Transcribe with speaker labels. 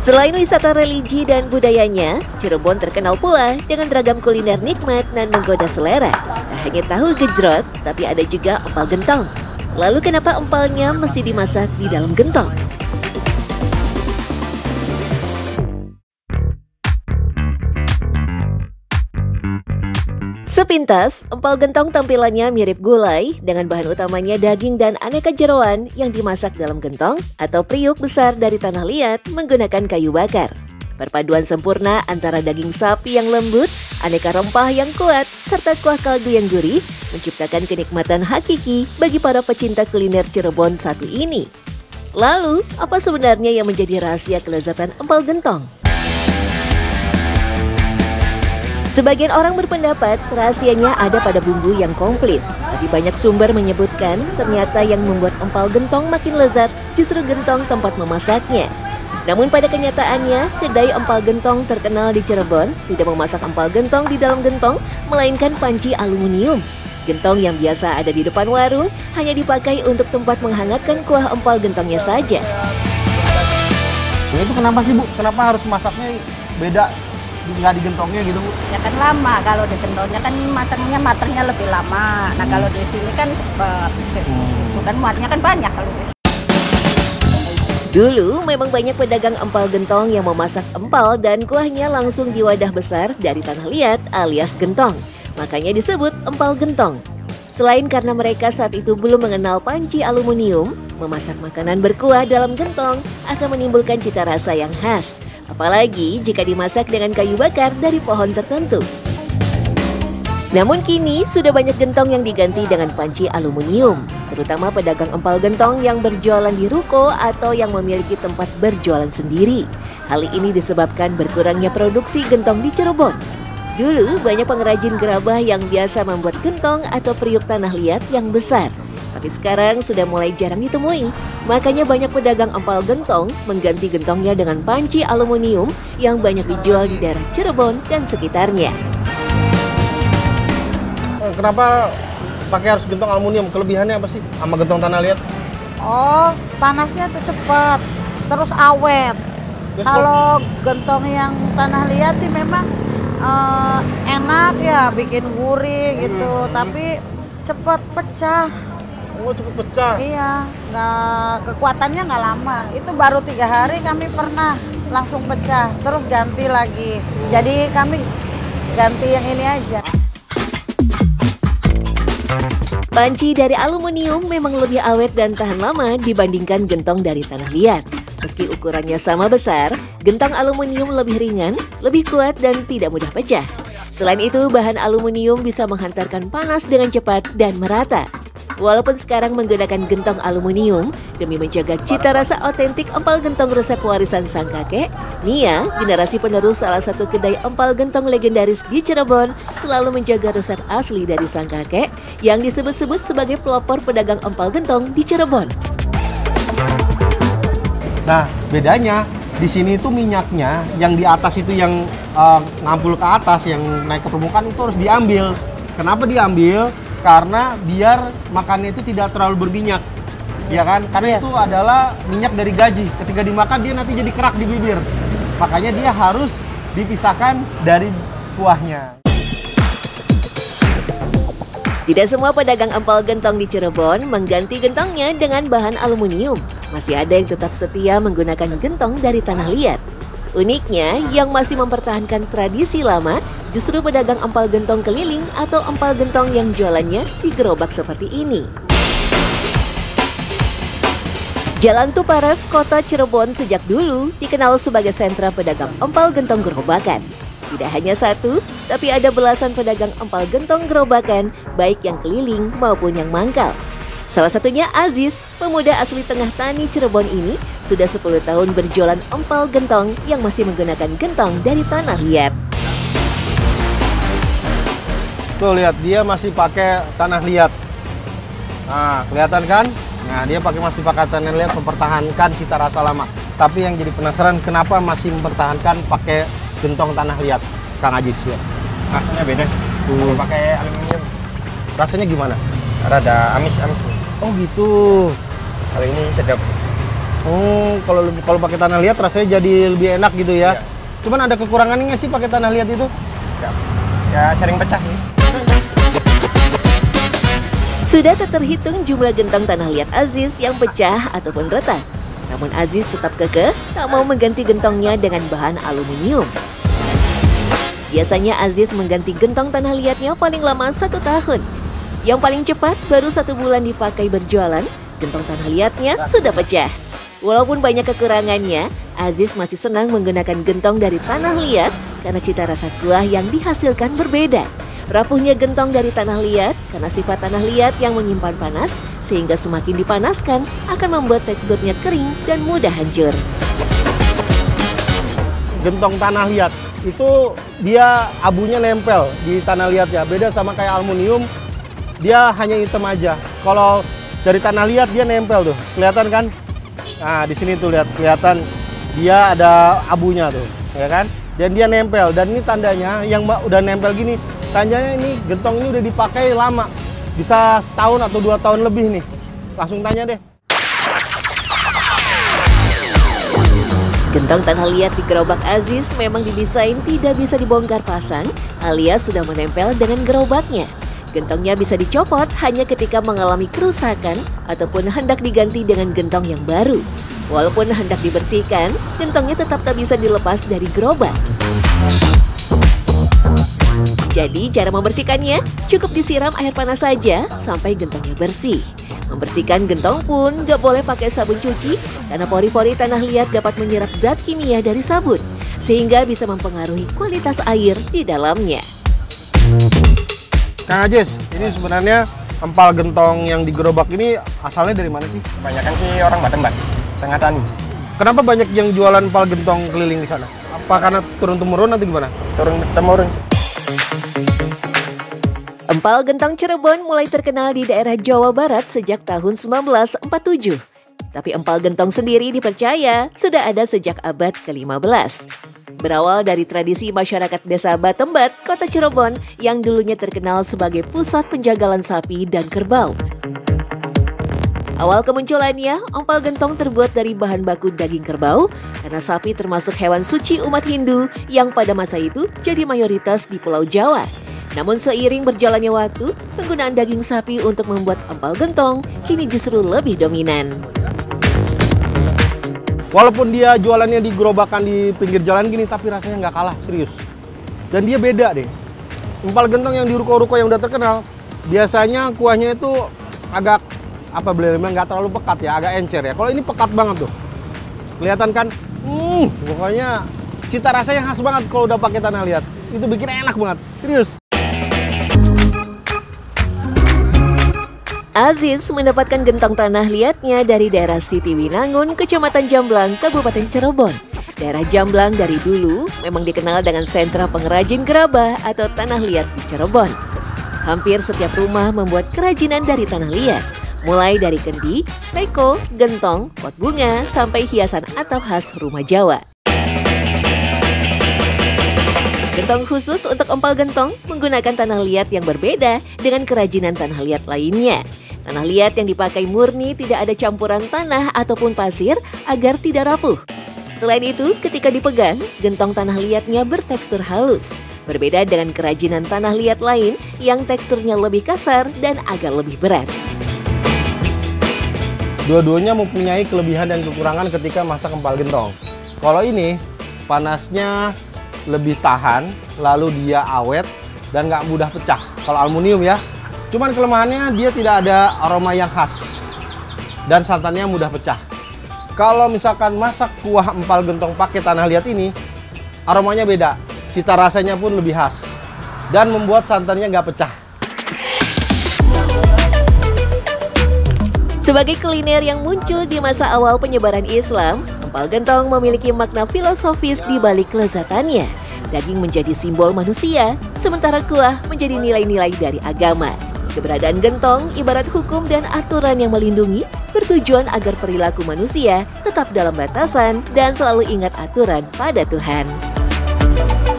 Speaker 1: Selain wisata religi dan budayanya, Cirebon terkenal pula dengan ragam kuliner nikmat dan menggoda selera. Tak hanya tahu gejrot, tapi ada juga empal gentong. Lalu kenapa empalnya mesti dimasak di dalam gentong? Sepintas, empal gentong tampilannya mirip gulai dengan bahan utamanya daging dan aneka jeroan yang dimasak dalam gentong atau periuk besar dari tanah liat menggunakan kayu bakar. Perpaduan sempurna antara daging sapi yang lembut, aneka rempah yang kuat, serta kuah kaldu yang gurih menciptakan kenikmatan hakiki bagi para pecinta kuliner Cirebon satu ini. Lalu, apa sebenarnya yang menjadi rahasia kelezatan empal gentong? Sebagian orang berpendapat rahasianya ada pada bumbu yang komplit. Tapi banyak sumber menyebutkan ternyata yang membuat empal gentong makin lezat justru gentong tempat memasaknya. Namun pada kenyataannya, kedai empal gentong terkenal di Cirebon tidak memasak empal gentong di dalam gentong, melainkan panci aluminium. Gentong yang biasa ada di depan warung hanya dipakai untuk tempat menghangatkan kuah empal gentongnya saja.
Speaker 2: Itu kenapa sih Bu? Kenapa harus masaknya beda? Nggak digentongnya gitu Bu?
Speaker 3: Ya kan lama, kalau di gentongnya kan masaknya matangnya lebih lama. Nah kalau di sini kan cepet, bukan muatnya kan banyak kalau di sini.
Speaker 1: Dulu memang banyak pedagang empal gentong yang memasak empal dan kuahnya langsung di wadah besar dari tanah liat alias gentong. Makanya disebut empal gentong. Selain karena mereka saat itu belum mengenal panci aluminium, memasak makanan berkuah dalam gentong akan menimbulkan cita rasa yang khas. Apalagi jika dimasak dengan kayu bakar dari pohon tertentu. Namun kini sudah banyak gentong yang diganti dengan panci aluminium, terutama pedagang empal gentong yang berjualan di ruko atau yang memiliki tempat berjualan sendiri. Hal ini disebabkan berkurangnya produksi gentong di Cirebon. Dulu banyak pengrajin gerabah yang biasa membuat gentong atau periuk tanah liat yang besar. Tapi sekarang sudah mulai jarang ditemui. Makanya banyak pedagang empal gentong mengganti gentongnya dengan panci aluminium yang banyak dijual di daerah Cirebon dan sekitarnya.
Speaker 2: Kenapa pakai harus gentong aluminium? Kelebihannya apa sih sama gentong tanah liat?
Speaker 3: Oh, panasnya tuh cepat, terus awet. Kalau gentong yang tanah liat sih memang enak ya, bikin gurih gitu, tapi cepat pecah.
Speaker 2: Oh, cepet pecah.
Speaker 3: Iya, kekuatannya nggak lama. Itu baru 3 hari kami pernah langsung pecah, terus ganti lagi. Jadi kami ganti yang ini aja.
Speaker 1: Panci dari aluminium memang lebih awet dan tahan lama dibandingkan gentong dari tanah liat. Meski ukurannya sama besar, gentong aluminium lebih ringan, lebih kuat dan tidak mudah pecah. Selain itu, bahan aluminium bisa menghantarkan panas dengan cepat dan merata. Walaupun sekarang menggunakan gentong aluminium, demi menjaga cita rasa otentik empal gentong resep warisan sang kakek, Nia, generasi penerus salah satu kedai empal gentong legendaris di Cirebon, selalu menjaga resep asli dari sang kakek yang disebut-sebut sebagai pelopor pedagang empal gentong di Cirebon.
Speaker 2: Nah, bedanya di sini itu minyaknya yang di atas itu yang ngampul ke atas, yang naik ke permukaan itu harus diambil. Kenapa diambil? Karena biar makannya itu tidak terlalu berminyak, ya kan? Karena itu adalah minyak dari gaji. Ketika dimakan dia nanti jadi kerak di bibir. Makanya dia harus dipisahkan dari kuahnya.
Speaker 1: Tidak semua pedagang empal gentong di Cirebon mengganti gentongnya dengan bahan aluminium. Masih ada yang tetap setia menggunakan gentong dari tanah liat. Uniknya, yang masih mempertahankan tradisi lama justru pedagang empal gentong keliling atau empal gentong yang jualannya di gerobak seperti ini. Jalan Tuparef, Kota Cirebon sejak dulu dikenal sebagai sentra pedagang empal gentong gerobakan. Tidak hanya satu, tapi ada belasan pedagang empal gentong gerobakan, baik yang keliling maupun yang mangkal. Salah satunya Aziz, pemuda asli Tengah Tani Cirebon ini, sudah 10 tahun berjualan empal gentong yang masih menggunakan gentong dari tanah liat.
Speaker 2: Tuh lihat, dia masih pakai tanah liat. Nah, kelihatan kan? Nah, dia masih pakai tanah liat, mempertahankan cita rasa lama. Tapi yang jadi penasaran kenapa masih mempertahankan pakai gentong tanah liat, Kang Aziz ya?
Speaker 4: Rasanya beda. Kalau pakai aluminium.
Speaker 2: Rasanya gimana?
Speaker 4: Rada amis-amis nih.
Speaker 2: Oh gitu.
Speaker 4: Kalau ini sedap.
Speaker 2: Oh, kalau pakai tanah liat rasanya jadi lebih enak gitu ya.
Speaker 4: Iya.
Speaker 2: Cuman ada kekurangannya nggak sih pakai tanah liat itu?
Speaker 4: Ya sering pecah sih.
Speaker 1: Sudah tak terhitung jumlah gentong tanah liat Aziz yang pecah ataupun retak. Namun Aziz tetap kekeh tak mau mengganti gentongnya dengan bahan aluminium. Biasanya Aziz mengganti gentong tanah liatnya paling lama 1 tahun. Yang paling cepat baru 1 bulan dipakai berjualan, gentong tanah liatnya sudah pecah. Walaupun banyak kekurangannya, Aziz masih senang menggunakan gentong dari tanah liat karena cita rasa kuah yang dihasilkan berbeda. Rapuhnya gentong dari tanah liat karena sifat tanah liat yang menyimpan panas, sehingga semakin dipanaskan akan membuat teksturnya kering dan mudah hancur.
Speaker 2: Gentong tanah liat itu dia abunya nempel di tanah liatnya. Beda sama kayak aluminium, dia hanya hitam aja. Kalau dari tanah liat dia nempel tuh, kelihatan kan? Nah di sini tuh lihat kelihatan dia ada abunya tuh, ya kan? Dan dia nempel. Dan ini tandanya yang udah nempel gini, tandanya ini gentong ini udah dipakai lama, bisa 1 tahun atau 2 tahun lebih nih. Langsung tanya deh.
Speaker 1: Gentong tanah liat di gerobak Aziz memang didesain tidak bisa dibongkar pasang, alias sudah menempel dengan gerobaknya. Gentongnya bisa dicopot hanya ketika mengalami kerusakan ataupun hendak diganti dengan gentong yang baru. Walaupun hendak dibersihkan, gentongnya tetap tak bisa dilepas dari gerobak. Jadi cara membersihkannya cukup disiram air panas saja sampai gentongnya bersih. Membersihkan gentong pun gak boleh pakai sabun cuci karena pori-pori tanah liat dapat menyerap zat kimia dari sabun, sehingga bisa mempengaruhi kualitas air di dalamnya.
Speaker 2: Kang Aziz, ini sebenarnya empal gentong yang di gerobak ini asalnya dari mana sih?
Speaker 4: Kebanyakan sih orang Batam, Tengah Tani.
Speaker 2: Kenapa banyak yang jualan empal gentong keliling di sana? Apa karena turun-temurun atau gimana?
Speaker 4: Turun-temurun.
Speaker 1: Empal gentong Cirebon mulai terkenal di daerah Jawa Barat sejak tahun 1947. Tapi empal gentong sendiri dipercaya sudah ada sejak abad ke-15. Berawal dari tradisi masyarakat desa Batembat, kota Cirebon yang dulunya terkenal sebagai pusat penjagalan sapi dan kerbau. Awal kemunculannya, empal gentong terbuat dari bahan baku daging kerbau karena sapi termasuk hewan suci umat Hindu yang pada masa itu jadi mayoritas di Pulau Jawa. Namun seiring berjalannya waktu, penggunaan daging sapi untuk membuat empal gentong kini justru lebih dominan.
Speaker 2: Walaupun dia jualannya di gerobakan di pinggir jalan gini, tapi rasanya nggak kalah, serius. Dan dia beda deh. Empal gentong yang di ruko-ruko yang udah terkenal, biasanya kuahnya itu agak, apa boleh bilang, nggak terlalu pekat ya, agak encer ya. Kalau ini pekat banget tuh. Kelihatan kan, pokoknya cita rasanya khas banget kalau udah pakai tanah liat. Itu bikin enak banget, serius.
Speaker 1: Aziz mendapatkan gentong tanah liatnya dari daerah Siti Winangun, Kecamatan Jamblang, Kabupaten Cirebon. Daerah Jamblang dari dulu memang dikenal dengan sentra pengrajin gerabah atau tanah liat di Cirebon. Hampir setiap rumah membuat kerajinan dari tanah liat, mulai dari kendi, teko, gentong, pot bunga, sampai hiasan atap khas rumah Jawa. Gentong khusus untuk empal gentong menggunakan tanah liat yang berbeda dengan kerajinan tanah liat lainnya. Tanah liat yang dipakai murni tidak ada campuran tanah ataupun pasir agar tidak rapuh. Selain itu, ketika dipegang, gentong tanah liatnya bertekstur halus. Berbeda dengan kerajinan tanah liat lain yang teksturnya lebih kasar dan agak lebih berat.
Speaker 2: Dua-duanya mempunyai kelebihan dan kekurangan ketika masak empal gentong. Kalau ini, panasnya lebih tahan, lalu dia awet dan nggak mudah pecah. Kalau aluminium ya, cuman kelemahannya dia tidak ada aroma yang khas dan santannya mudah pecah. Kalau misalkan masak kuah empal gentong pakai tanah liat ini, aromanya beda, cita rasanya pun lebih khas dan membuat santannya nggak pecah.
Speaker 1: Sebagai kuliner yang muncul di masa awal penyebaran Islam, empal gentong memiliki makna filosofis di balik kelezatannya. Daging menjadi simbol manusia, sementara kuah menjadi nilai-nilai dari agama. Keberadaan gentong ibarat hukum dan aturan yang melindungi, bertujuan agar perilaku manusia tetap dalam batasan dan selalu ingat aturan pada Tuhan.